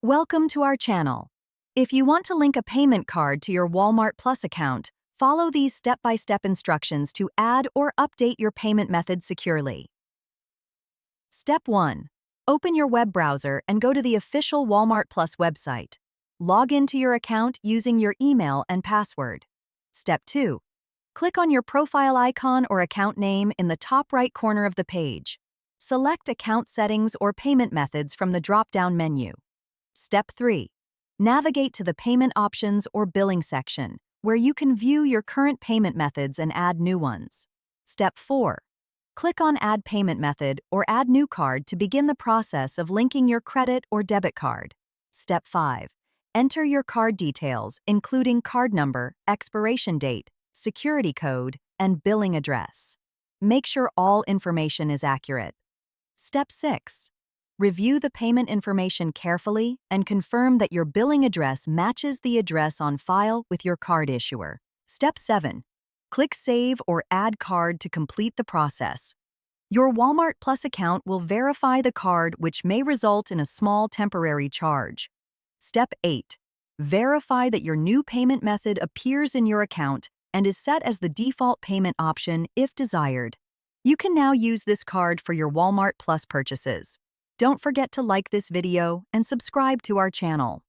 Welcome to our channel. If you want to link a payment card to your Walmart Plus account, follow these step-by-step instructions to add or update your payment method securely. Step 1. Open your web browser and go to the official Walmart Plus website. Log into your account using your email and password. Step 2. Click on your profile icon or account name in the top right corner of the page. Select Account Settings or Payment Methods from the drop-down menu. Step 3. Navigate to the Payment Options or Billing section, where you can view your current payment methods and add new ones. Step 4. Click on Add Payment Method or Add New Card to begin the process of linking your credit or debit card. Step 5. Enter your card details, including card number, expiration date, security code, and billing address. Make sure all information is accurate. Step 6. Review the payment information carefully and confirm that your billing address matches the address on file with your card issuer. Step 7. Click Save or Add Card to complete the process. Your Walmart Plus account will verify the card, which may result in a small temporary charge. Step 8. Verify that your new payment method appears in your account and is set as the default payment option if desired. You can now use this card for your Walmart Plus purchases. Don't forget to like this video and subscribe to our channel.